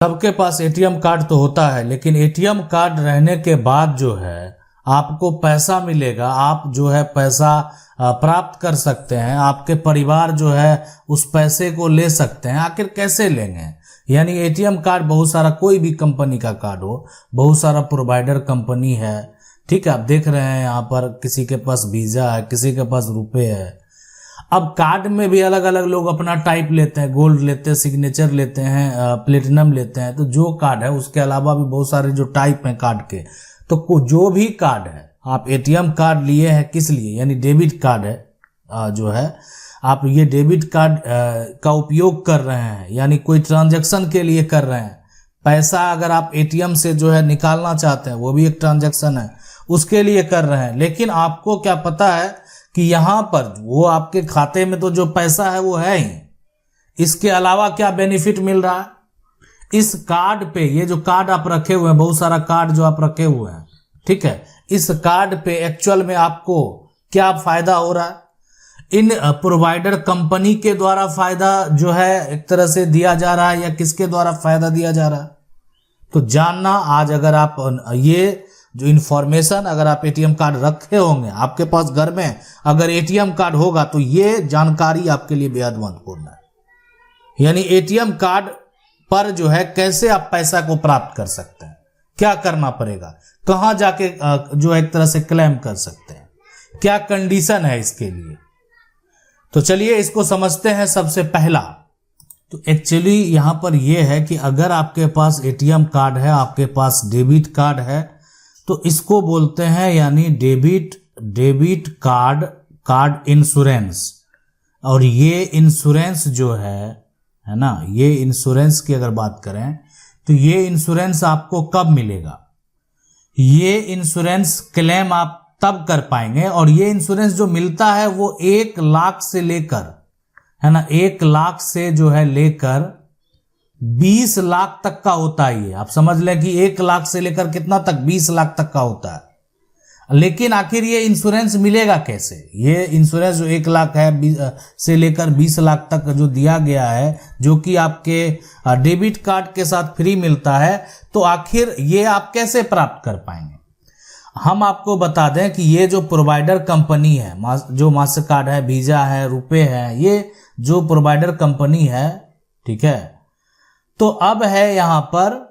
सबके पास ATM card तो होता है, लेकिन एटीएम कार्ड रहने के बाद जो है आपको पैसा मिलेगा, आप जो है पैसा प्राप्त कर सकते हैं, आपके परिवार जो है उस पैसे को ले सकते हैं। आखिर कैसे लेंगे? यानी एटीएम कार्ड बहुत सारा, कोई भी कंपनी का कार्ड हो, बहुत सारा प्रोवाइडर कंपनी है, ठीक है। आप देख रहे हैं यहाँ पर किसी के पास वीजा है, किसी के पास रुपए है। अब कार्ड में भी अलग अलग लोग अपना टाइप लेते हैं, गोल्ड लेते हैं, सिग्नेचर लेते हैं, प्लेटिनम लेते हैं। तो जो कार्ड है उसके अलावा भी बहुत सारे जो टाइप हैं कार्ड के, तो जो भी कार्ड है, आप एटीएम कार्ड लिए हैं किस लिए, यानी डेबिट कार्ड है जो है, आप ये डेबिट कार्ड का उपयोग कर रहे हैं, यानी कोई ट्रांजैक्शन के लिए कर रहे हैं। पैसा अगर आप एटीएम से जो है निकालना चाहते हैं, वो भी एक ट्रांजैक्शन है, उसके लिए कर रहे हैं। लेकिन आपको क्या पता है कि यहाँ पर वो आपके खाते में तो जो पैसा है वो है ही, इसके अलावा क्या बेनिफिट मिल रहा है इस कार्ड पे। ये जो कार्ड आप रखे हुए हैं, बहुत सारा कार्ड जो आप रखे हुए हैं, ठीक है, इस कार्ड पे एक्चुअल में आपको क्या फायदा हो रहा है? इन प्रोवाइडर कंपनी के द्वारा फायदा जो है एक तरह से दिया जा रहा है, या किसके द्वारा फायदा दिया जा रहा है? तो जानना आज, अगर आप ये जो इन्फॉर्मेशन, अगर आप एटीएम कार्ड रखे होंगे, आपके पास घर में अगर एटीएम कार्ड होगा, तो ये जानकारी आपके लिए बेहद महत्वपूर्ण है। यानी एटीएम कार्ड पर जो है कैसे आप पैसा को प्राप्त कर सकते हैं, क्या करना पड़ेगा, कहां जाके जो एक तरह से क्लेम कर सकते हैं, क्या कंडीशन है इसके लिए। तो चलिए इसको समझते हैं। सबसे पहला तो एक्चुअली यहां पर यह है कि अगर आपके पास एटीएम कार्ड है, आपके पास डेबिट कार्ड है, तो इसको बोलते हैं यानी डेबिट कार्ड इंश्योरेंस। और ये इंश्योरेंस जो है ना, ये इंश्योरेंस की अगर बात करें तो ये इंश्योरेंस आपको कब मिलेगा? ये इंश्योरेंस क्लेम आप तब कर पाएंगे, और ये इंश्योरेंस जो मिलता है वो 1 लाख से लेकर, है ना, 1 लाख से जो है लेकर 20 लाख तक का होता है। ये आप समझ लें कि 1 लाख से लेकर कितना तक, 20 लाख तक का होता है। लेकिन आखिर ये इंश्योरेंस मिलेगा कैसे? ये इंश्योरेंस जो 1 लाख है से लेकर 20 लाख तक जो दिया गया है, जो कि आपके डेबिट कार्ड के साथ फ्री मिलता है, तो आखिर ये आप कैसे प्राप्त कर पाएंगे? हम आपको बता दें कि ये जो प्रोवाइडर कंपनी है, जो मास्टर कार्ड है, वीजा है, रुपए है, ये जो प्रोवाइडर कंपनी है, ठीक है, तो अब है यहां पर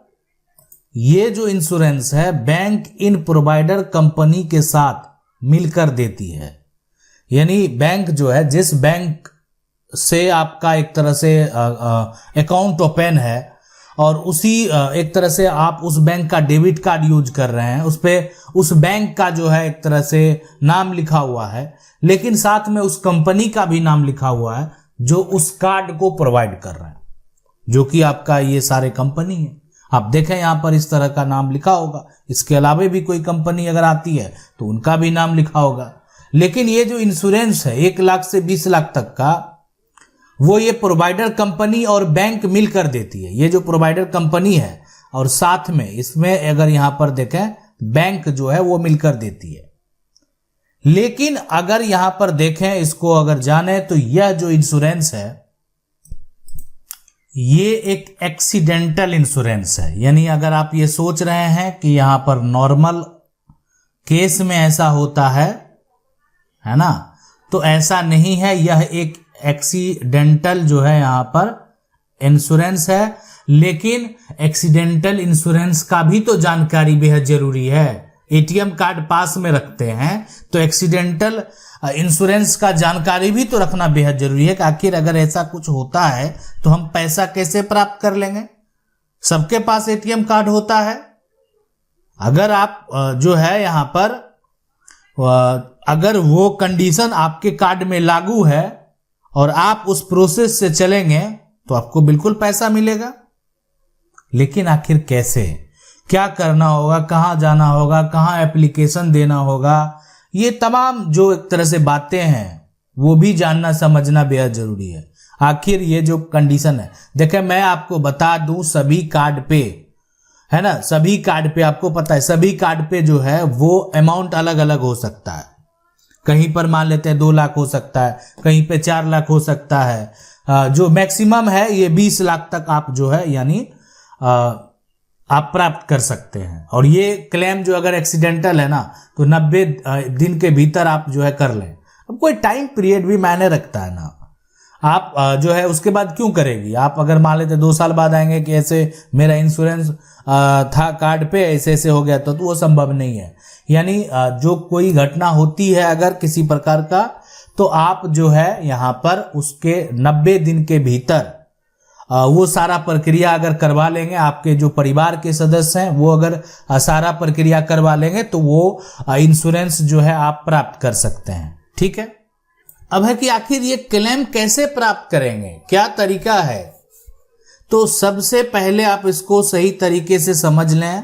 ये जो इंश्योरेंस है बैंक इन प्रोवाइडर कंपनी के साथ मिलकर देती है। यानी बैंक जो है, जिस बैंक से आपका एक तरह से अकाउंट ओपन है, और उसी एक तरह से आप उस बैंक का डेबिट कार्ड यूज कर रहे हैं, उस पे उस बैंक का जो है एक तरह से नाम लिखा हुआ है, लेकिन साथ में उस कंपनी का भी नाम लिखा हुआ है जो उस कार्ड को प्रोवाइड कर रहे हैं, जो कि आपका ये सारे कंपनी है। आप देखें यहां पर इस तरह का नाम लिखा होगा। इसके अलावा भी कोई कंपनी अगर आती है तो उनका भी नाम लिखा होगा। लेकिन ये जो इंश्योरेंस है 1 लाख से 20 लाख तक का, वो ये प्रोवाइडर कंपनी और बैंक मिलकर देती है। ये जो प्रोवाइडर कंपनी है और साथ में इसमें अगर यहां पर देखें बैंक जो है वो मिलकर देती है। लेकिन अगर यहां पर देखें, इसको अगर जाने, तो यह जो इंश्योरेंस है ये एक एक्सीडेंटल इंश्योरेंस है। यानी अगर आप ये सोच रहे हैं कि यहां पर नॉर्मल केस में ऐसा होता है ना, तो ऐसा नहीं है। यह एक एक्सीडेंटल जो है यहां पर इंश्योरेंस है। लेकिन एक्सीडेंटल इंश्योरेंस का भी तो जानकारी बेहद जरूरी है। एटीएम कार्ड पास में रखते हैं तो एक्सीडेंटल इंश्योरेंस का जानकारी भी तो रखना बेहद जरूरी है कि आखिर अगर ऐसा कुछ होता है तो हम पैसा कैसे प्राप्त कर लेंगे। सबके पास एटीएम कार्ड होता है। अगर आप जो है यहां पर अगर वो कंडीशन आपके कार्ड में लागू है और आप उस प्रोसेस से चलेंगे तो आपको बिल्कुल पैसा मिलेगा। लेकिन आखिर कैसे, क्या करना होगा, कहां जाना होगा, कहां एप्लीकेशन देना होगा, ये तमाम जो एक तरह से बातें हैं वो भी जानना समझना बेहद जरूरी है। आखिर ये जो कंडीशन है, देखें मैं आपको बता दूं, सभी कार्ड पे है ना, सभी कार्ड पे आपको पता है, सभी कार्ड पे जो है वो अमाउंट अलग अलग हो सकता है। कहीं पर मान लेते हैं 2 लाख हो सकता है, कहीं पे 4 लाख हो सकता है। जो मैक्सिमम है ये 20 लाख तक आप जो है यानी आप प्राप्त कर सकते हैं। और ये क्लेम जो अगर एक्सीडेंटल है ना तो 90 दिन के भीतर आप जो है कर लें। अब कोई टाइम पीरियड भी मायने रखता है ना, आप जो है उसके बाद क्यों करेगी। आप अगर मान लेते 2 साल बाद आएंगे कि ऐसे मेरा इंश्योरेंस था कार्ड पे, ऐसे ऐसे हो गया, तो वो संभव नहीं है। यानी जो कोई घटना होती है अगर किसी प्रकार का, तो आप जो है यहाँ पर उसके 90 दिन के भीतर वो सारा प्रक्रिया अगर करवा लेंगे, आपके जो परिवार के सदस्य हैं वो अगर सारा प्रक्रिया करवा लेंगे तो वो इंश्योरेंस जो है आप प्राप्त कर सकते हैं। ठीक है। अब है कि आखिर ये क्लेम कैसे प्राप्त करेंगे, क्या तरीका है। तो सबसे पहले आप इसको सही तरीके से समझ लें।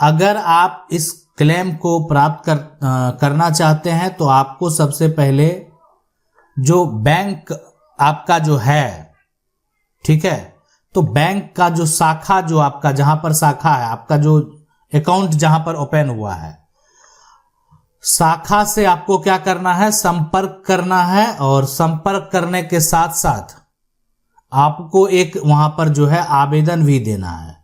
अगर आप इस क्लेम को प्राप्त करना चाहते हैं तो आपको सबसे पहले जो बैंक आपका जो है, ठीक है, तो बैंक का जो शाखा जो आपका जहां पर शाखा है, आपका जो अकाउंट जहां पर ओपन हुआ है, शाखा से आपको क्या करना है, संपर्क करना है। और संपर्क करने के साथ साथ आपको एक वहां पर जो है आवेदन भी देना है,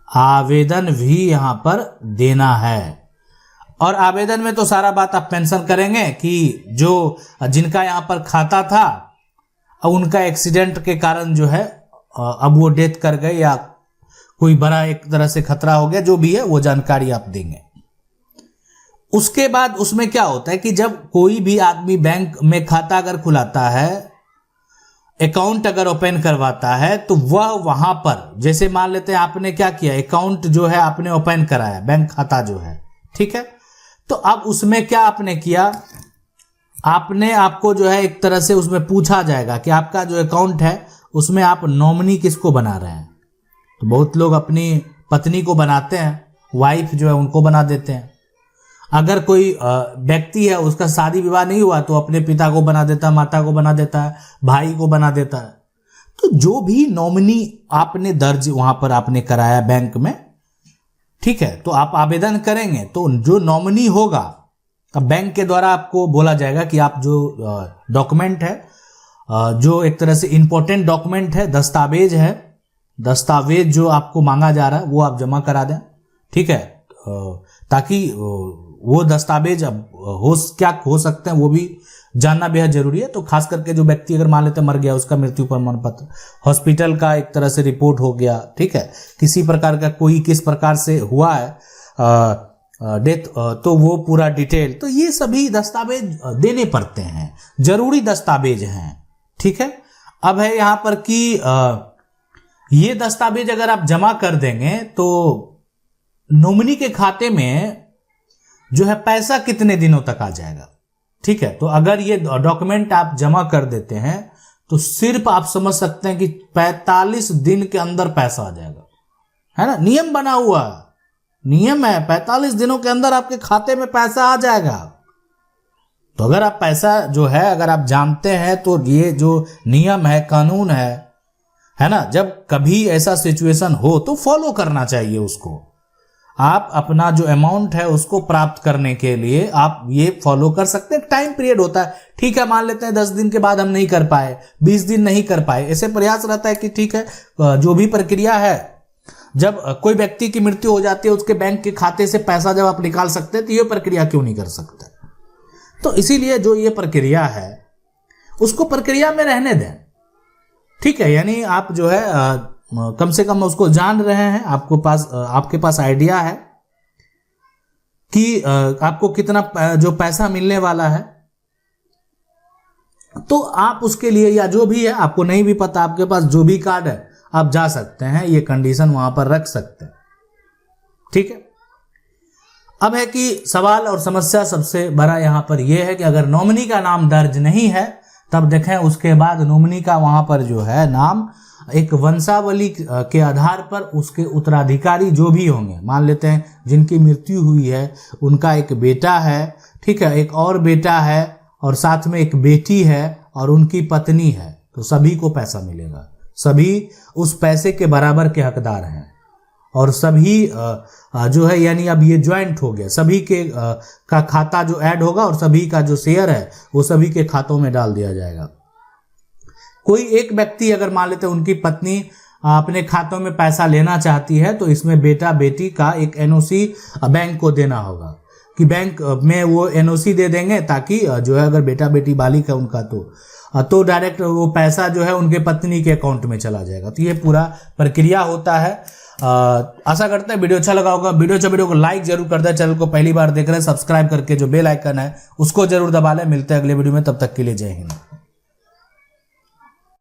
आवेदन भी यहां पर देना है। और आवेदन में तो सारा बात आप मेंशन करेंगे कि जो जिनका यहां पर खाता था अब उनका एक्सीडेंट के कारण जो है अब वो डेथ कर गए या कोई बड़ा एक तरह से खतरा हो गया, जो भी है वो जानकारी आप देंगे। उसके बाद उसमें क्या होता है कि जब कोई भी आदमी बैंक में खाता अगर खुलाता है, अकाउंट अगर ओपन करवाता है, तो वह वहां पर जैसे मान लेते हैं आपने क्या किया, अकाउंट जो है आपने ओपन कराया, बैंक खाता जो है, ठीक है। तो अब उसमें क्या आपने किया, आपको जो है एक तरह से उसमें पूछा जाएगा कि आपका जो अकाउंट है उसमें आप नॉमिनी किसको बना रहे हैं। तो बहुत लोग अपनी पत्नी को बनाते हैं, वाइफ जो है उनको बना देते हैं। अगर कोई व्यक्ति है उसका शादी विवाह नहीं हुआ तो अपने पिता को बना देता है, माता को बना देता है, भाई को बना देता है। तो जो भी नॉमिनी आपने दर्ज वहां पर आपने कराया बैंक में, ठीक है, तो आप आवेदन करेंगे तो जो नॉमिनी होगा अब बैंक के द्वारा आपको बोला जाएगा कि आप जो डॉक्यूमेंट है, जो एक तरह से इंपॉर्टेंट डॉक्यूमेंट है, दस्तावेज है, दस्तावेज जो आपको मांगा जा रहा है वो आप जमा करा दें, ठीक है, ताकि वो दस्तावेज अब क्या हो सकते हैं वो भी जानना बेहद जरूरी है। तो खास करके जो व्यक्ति अगर मान लेते मर गया, उसका मृत्यु प्रमाण पत्र, हॉस्पिटल का एक तरह से रिपोर्ट हो गया, ठीक है, किसी प्रकार का कोई किस प्रकार से हुआ है डेथ, तो वो पूरा डिटेल, तो ये सभी दस्तावेज देने पड़ते हैं, जरूरी दस्तावेज हैं, ठीक है। अब है यहां पर कि ये दस्तावेज अगर आप जमा कर देंगे तो नॉमिनी के खाते में जो है पैसा कितने दिनों तक आ जाएगा, ठीक है। तो अगर ये डॉक्यूमेंट आप जमा कर देते हैं तो सिर्फ आप समझ सकते हैं कि 45 दिन के अंदर पैसा आ जाएगा, है ना। नियम बना हुआ है, नियम है, 45 दिनों के अंदर आपके खाते में पैसा आ जाएगा। तो अगर आप पैसा जो है अगर आप जानते हैं तो ये जो नियम है, कानून है ना, जब कभी ऐसा सिचुएशन हो तो फॉलो करना चाहिए उसको। आप अपना जो अमाउंट है उसको प्राप्त करने के लिए आप ये फॉलो कर सकते हैं। टाइम पीरियड होता है, ठीक है, मान लेते हैं 10 दिन के बाद हम नहीं कर पाए, 20 दिन नहीं कर पाए, ऐसे प्रयास रहता है कि ठीक है, जो भी प्रक्रिया है, जब कोई व्यक्ति की मृत्यु हो जाती है उसके बैंक के खाते से पैसा जब आप निकाल सकते हैं तो ये प्रक्रिया क्यों नहीं कर सकते। तो इसीलिए जो ये प्रक्रिया है उसको प्रक्रिया में रहने दें, ठीक है। यानी आप जो है कम से कम उसको जान रहे हैं, आपके पास आइडिया है कि आपको कितना जो पैसा मिलने वाला है। तो आप उसके लिए या जो भी है, आपको नहीं भी पता, आपके पास जो भी कार्ड है आप जा सकते हैं, ये कंडीशन वहां पर रख सकते हैं, ठीक है। अब है कि सवाल और समस्या सबसे बड़ा यहां पर यह है कि अगर नॉमिनी का नाम दर्ज नहीं है तब देखें उसके बाद नॉमिनी का वहां पर जो है नाम एक वंशावली के आधार पर उसके उत्तराधिकारी जो भी होंगे, मान लेते हैं जिनकी मृत्यु हुई है उनका एक बेटा है, ठीक है, एक और बेटा है और साथ में एक बेटी है और उनकी पत्नी है, तो सभी को पैसा मिलेगा, सभी उस पैसे के बराबर के हकदार हैं। और सभी जो है यानी अब ये ज्वाइंट हो गया, सभी के का खाता जो ऐड होगा और सभी का जो शेयर है वो सभी के खातों में डाल दिया जाएगा। कोई एक व्यक्ति अगर मान लेते हैं उनकी पत्नी अपने खातों में पैसा लेना चाहती है तो इसमें बेटा बेटी का एक एनओसी बैंक को देना होगा कि बैंक में वो एनओसी दे देंगे, ताकि जो है अगर बेटा बेटी बालिक है उनका तो डायरेक्ट वो पैसा जो है उनके पत्नी के अकाउंट में चला जाएगा। तो ये पूरा प्रक्रिया होता है। आशा करते हैं वीडियो अच्छा लगा होगा। वीडियो को लाइक जरूर कर दें। चैनल को पहली बार देख रहे हैं सब्सक्राइब करके जो बेल आइकन है उसको जरूर दबा लें। मिलते हैं अगले वीडियो में, तब तक के लिए जय हिंद।